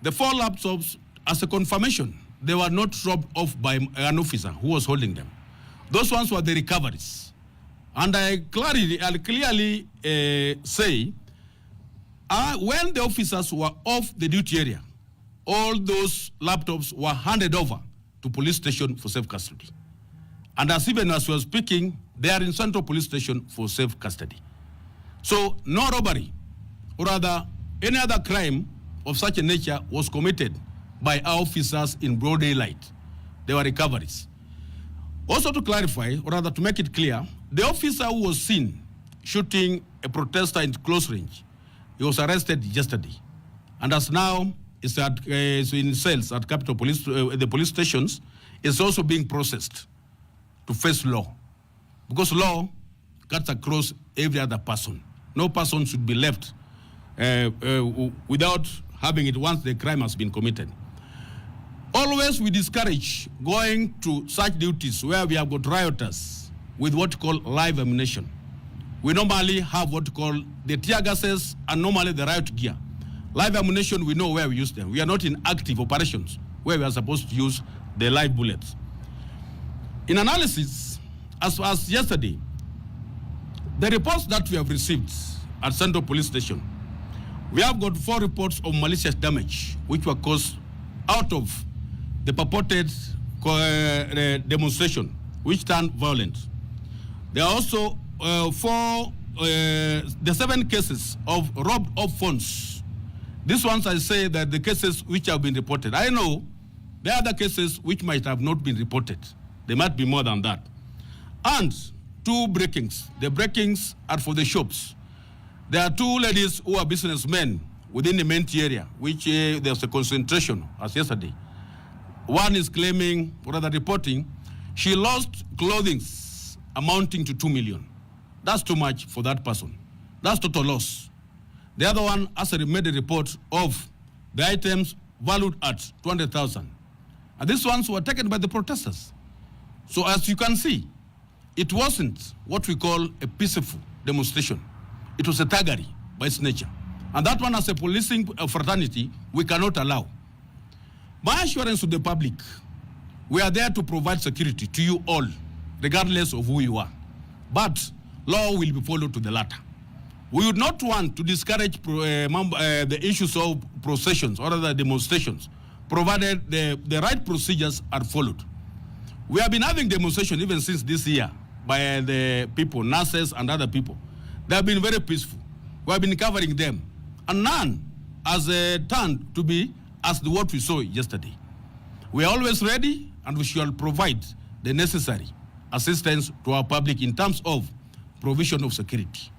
The 4 laptops, as a confirmation, they were not robbed off by an officer who was holding them. Those ones were the recoveries. And I'll clearly say, when the officers were off the duty area, all those laptops were handed over to police station for safe custody. And even as we were speaking, they are in Central Police Station for safe custody. So no robbery, or rather any other crime of such a nature was committed by our officers in broad daylight. There were recoveries. Also to clarify, or rather to make it clear, the officer who was seen shooting a protester in close range, he was arrested yesterday. And as now is in cells at Capital Police, the police stations, is also being processed to face law. Because law cuts across every other person. No person should be left without having it once the crime has been committed. Always we discourage going to such duties where we have got rioters with what we call live ammunition. We normally have what we call the tear gases and normally the riot gear. Live ammunition, we know where we use them. We are not in active operations where we are supposed to use the live bullets. In analysis, as yesterday, the reports that we have received at Central Police Station, we have got 4 reports of malicious damage which were caused out of the purported demonstration which turned violent. There are also 7 cases of robbed of funds. These ones I say that the cases which have been reported. I know there are other cases which might have not been reported. There might be more than that. And 2 breakings. The breakings are for the shops. There are 2 ladies who are businessmen within the main area, which there's a concentration as yesterday. One is claiming, or rather reporting, she lost clothing amounting to 2 million. That's too much for that person. That's total loss. The other one has made a report of the items valued at 200,000. And these ones were taken by the protesters. So as you can see, it wasn't what we call a peaceful demonstration. It was a thuggery by its nature. And that one, as a policing fraternity, we cannot allow. My assurance to the public, we are there to provide security to you all, regardless of who you are. But law will be followed to the latter. We would not want to discourage the issues of processions or other demonstrations, provided the right procedures are followed. We have been having demonstrations even since this year by the people, nurses and other people. They have been very peaceful. We have been covering them. And none has turned to be as what we saw yesterday. We are always ready and we shall provide the necessary assistance to our public in terms of provision of security.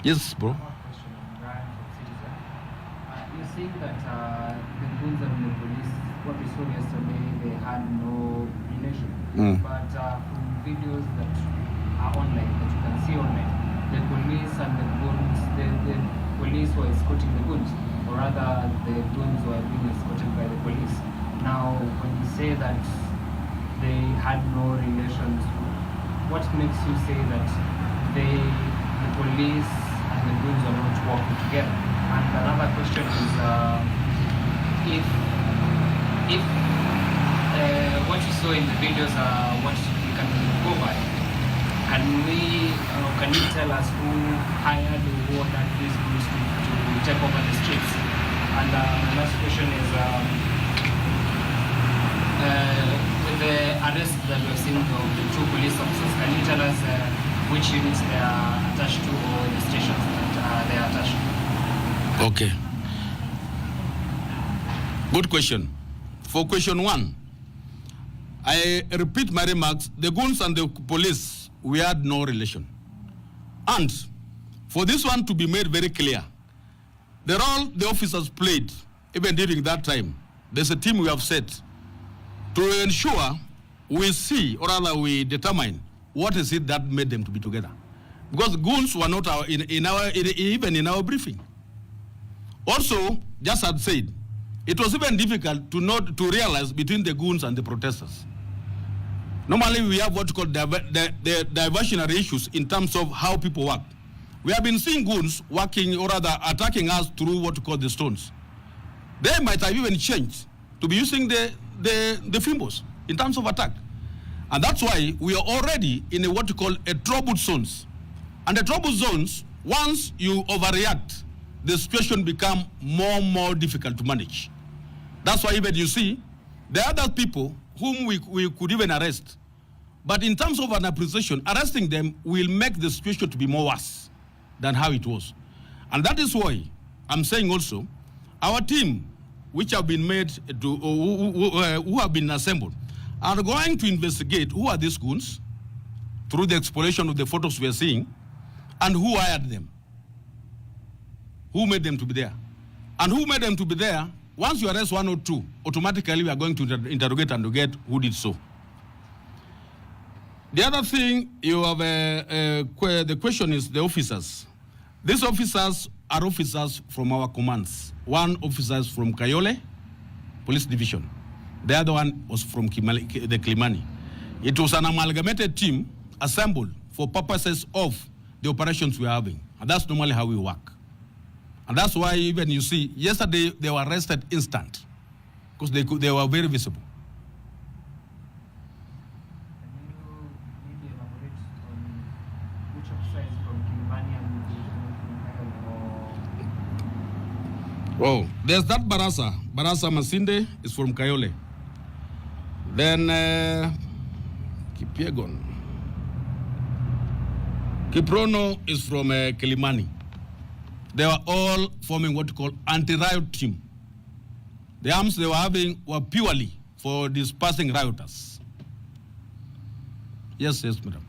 Yes, bro. You think that the goons and the police, what we saw yesterday, they had no relation. But from videos that are online, that you can see online, the police and the goons, the police were escorting the goons, or rather the goons were being escorted by the police. Now, when you say that they had no relations, what makes you say that the police and the goons are not working together? And another question is, if what you saw in the videos are what we can go by, can you tell us who hired or who ordered these goons to take over the streets? And the last question is, with the arrest that we've seen of the 2 police officers, can you tell us which units they are attached to or the stations that they are attached to? Okay. Good question. For question 1, I repeat my remarks. The goons and the police, we had no relation. And for this one to be made very clear, the role the officers played, even during that time, there's a team we have set to ensure we see, or rather we determine, what is it that made them to be together. Because goons were not even in our briefing. Also, just as said, it was even difficult to realize between the goons and the protesters. Normally, we have what called the diversionary issues in terms of how people work. We have been seeing goons working, or rather attacking us through what we call the stones. They might have even changed to be using the fimbles in terms of attack. And that's why we are already in a what we call a troubled zones. And the troubled zones, once you overreact, the situation become more and more difficult to manage. That's why even you see, there are other people whom we could even arrest. But in terms of an appreciation, arresting them will make the situation to be more worse than how it was. And that is why I'm saying also, our team, which have been made, who have been assembled, are going to investigate who are these goons through the exploration of the photos we are seeing, and who hired them, who made them to be there. And who made them to be there, once you arrest one or two, automatically we are going to interrogate and to get who did so. The other thing you have, the question is the officers. These officers are officers from our commands. One officer is from Kayole Police Division. The other one was from the Kilimani. It was an amalgamated team assembled for purposes of the operations we are having. And that's normally how we work. And that's why even you see, yesterday they were arrested instant because they were very visible. Oh, there's that Barasa. Barasa Masinde is from Kayole. Then Kipiegon. Kiprono is from Kilimani. They were all forming what you call anti-riot team. The arms they were having were purely for dispersing rioters. Yes, madam.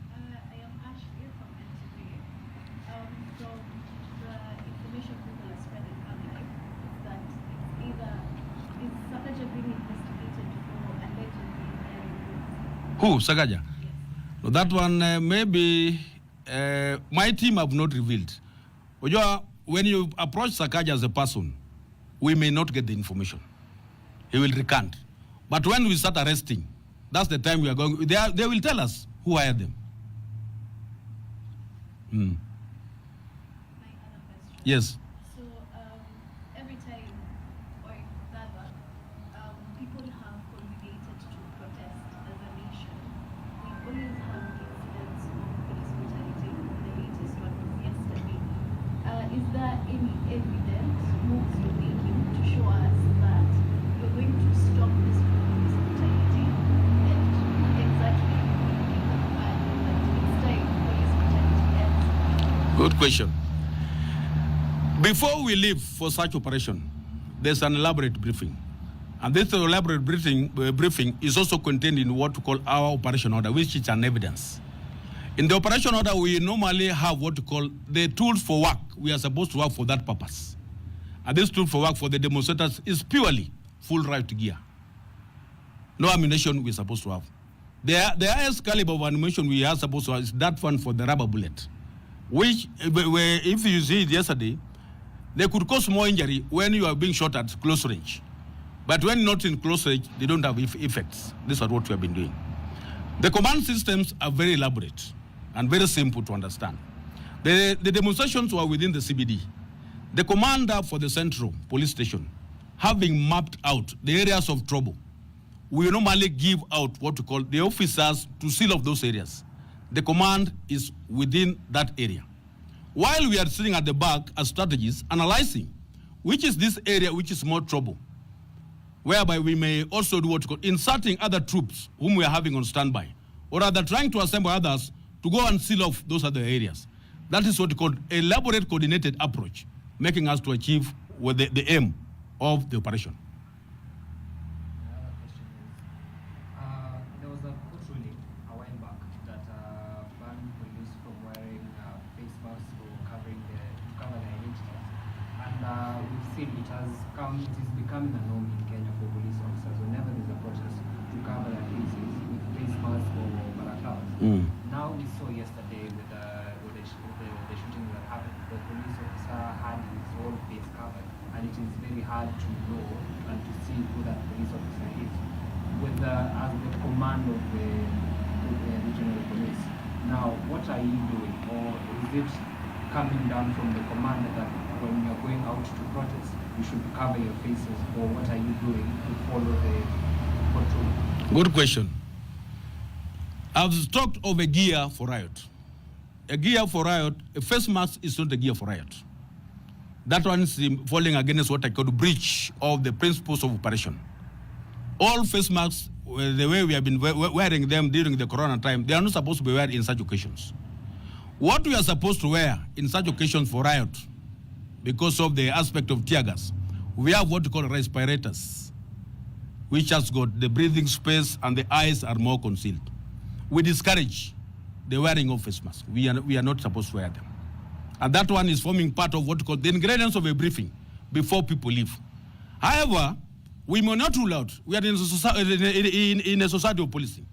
Who, Sagaja? Yes. No, that one, maybe my team have not revealed. When you approach Sakaja as a person, we may not get the information. He will recant. But when we start arresting, that's the time we are going. They will tell us who hired them. My other question. Yes. So every time, or rather, people have congregated to protest as a nation. We always have incidents of police brutality. The latest one was yesterday. Is there any evidence, moves you're making to show us that you're going to stop this police brutality, and exactly people are that it's time police brutality ends? Good question. Before we leave for such operation, there's an elaborate briefing. And this elaborate briefing is also contained in what we call our operation order, which is an evidence. In the operation order, we normally have what we call the tools for work. We are supposed to work for that purpose. And this tool for work for the demonstrators is purely full riot gear. No ammunition we're supposed to have. The highest caliber of ammunition we are supposed to have is that one for the rubber bullet, which, if you see it yesterday, they could cause more injury when you are being shot at close range. But when not in close range, they don't have effects. This is what we have been doing. The command systems are very elaborate and very simple to understand. The demonstrations were within the CBD. The commander for the central police station, having mapped out the areas of trouble, we normally give out what we call the officers to seal off those areas. The command is within that area. While we are sitting at the back as strategists, analyzing which is this area which is more trouble, whereby we may also do what we call inserting other troops whom we are having on standby, or rather trying to assemble others to go and seal off those other areas. That is what we call elaborate coordinated approach, making us to achieve with the aim of the operation. Another question is, there was a court ruling a while back that banned police from wearing face masks or cover their identities. And we've seen it is becoming a norm in Kenya for police officers whenever there's a protest to cover their faces with face masks or balaclavas. Now we saw yesterday with the shooting that happened, the police officer had his whole face covered, and it is very hard to know and to see who that police officer is. As the command of the regional police. Now, what are you doing, or is it coming down from the command that when you're going out to protest, you should cover your faces, or what are you doing to follow the control? Good question. I've talked of a gear for riot. A gear for riot, a face mask is not a gear for riot. That one is falling against what I call breach of the principles of operation. All face masks, the way we have been wearing them during the corona time, they are not supposed to be worn in such occasions. What we are supposed to wear in such occasions for riot, because of the aspect of tear gas, we have what we call respirators, which has got the breathing space and the eyes are more concealed. We discourage the wearing of face masks. We are not supposed to wear them. And that one is forming part of what we call the ingredients of a briefing before people leave. However, we may not rule out. We are in a society of policing.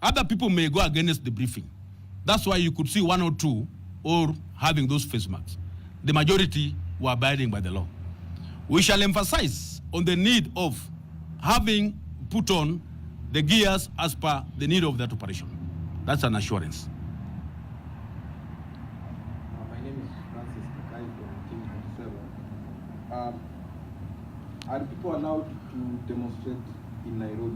Other people may go against the briefing. That's why you could see one or two or having those face masks. The majority were abiding by the law. We shall emphasize on the need of having put on the gears as per the need of that operation. That's an assurance. Are people allowed to demonstrate in Nairobi?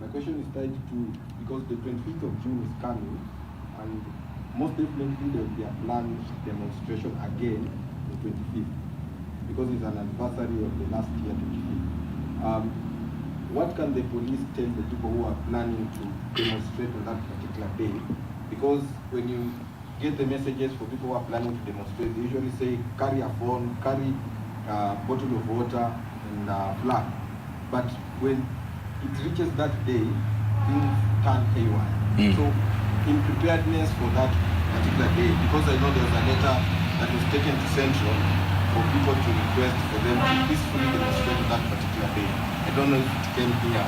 My question is tied to, because the 25th of June is coming, and most definitely there will be a planned demonstration again the 25th, because it's an anniversary of the last year, 25th. What can the police tell the people who are planning to demonstrate on that particular day? Because when you get the messages for people who are planning to demonstrate, they usually say, carry a phone, carry a bottle of water, and flag. But when it reaches that day, things turn haywire. So in preparedness for that particular day, because I know there was a letter that was taken to Central for people to request for them to peacefully demonstrate on that particular day. I don't know if it came here,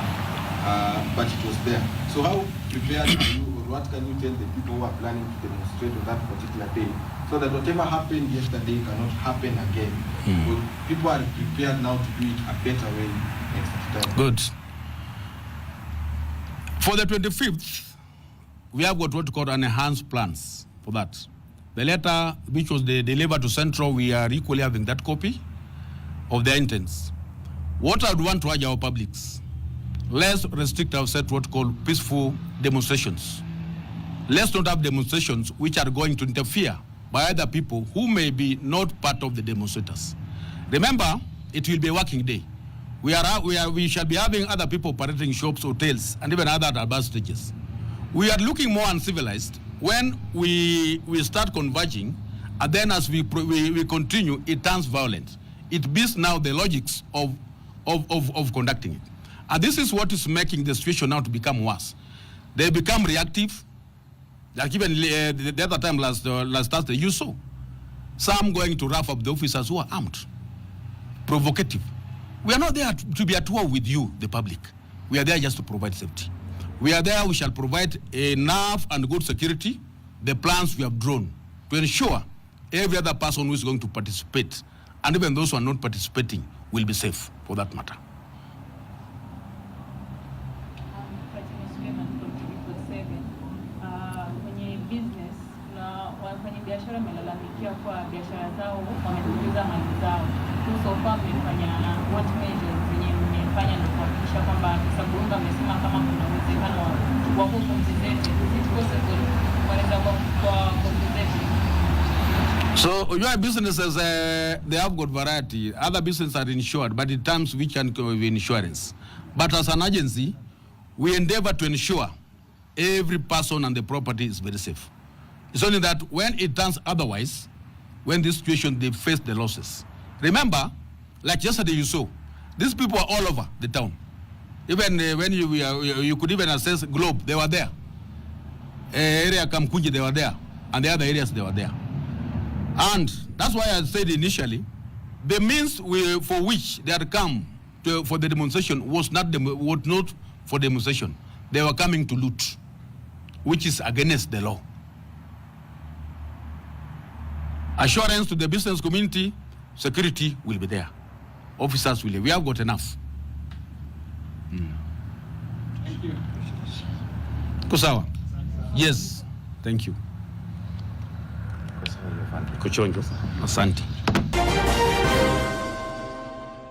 but it was there. So how prepared are you, or what can you tell the people who are planning to demonstrate on that particular day, so that whatever happened yesterday cannot happen again? But people are prepared now to do it a better way next time. Good. For the 25th, we have got what we call an enhanced plans for that. The letter which was delivered to Central, we are equally having that copy of their intents. What I would want to urge our publics, let's restrict ourselves to what we call peaceful demonstrations. Let's not have demonstrations which are going to interfere by other people who may be not part of the demonstrators. Remember, it will be a working day. We shall be having other people operating shops, hotels, and even other advanced stages. We are looking more uncivilized when we start converging, and then as we continue, it turns violent. It beats now the logics of conducting it. And this is what is making the situation now to become worse. They become reactive. Like even the other time last Thursday, you saw some going to rough up the officers who are armed, provocative. We are not there to be at war with you, the public. We are there just to provide safety. We are there, we shall provide enough and good security, the plans we have drawn, to ensure every other person who is going to participate, and even those who are not participating, will be safe for that matter. Biashara wamelalamikia kwa biashara zao wamepunguza mali zao. So far mmefanya what measures zenye mmefanya na kuhakikisha kwamba sababu amesema kama kuna uwezekano wa compensate, is it possible wanaweza kwa compensate? So your businesses, they have got variety. Other businesses are insured, but in terms which can cover insurance. But as an agency, we endeavor to ensure every person and the property is very safe. It's only that when it turns otherwise, when this situation, they face the losses. Remember, like yesterday you saw, these people are all over the town. Even when you could even access Globe, they were there. Area Kamkunji, they were there. And the other areas, they were there. And that's why I said initially, the means for which they had come for the demonstration was not for demonstration. They were coming to loot, which is against the law. Assurance to the business community, security will be there. Officers will be. We have got enough. Thank you. Kusawa. Yes, thank you. Kuchonjo. Asante.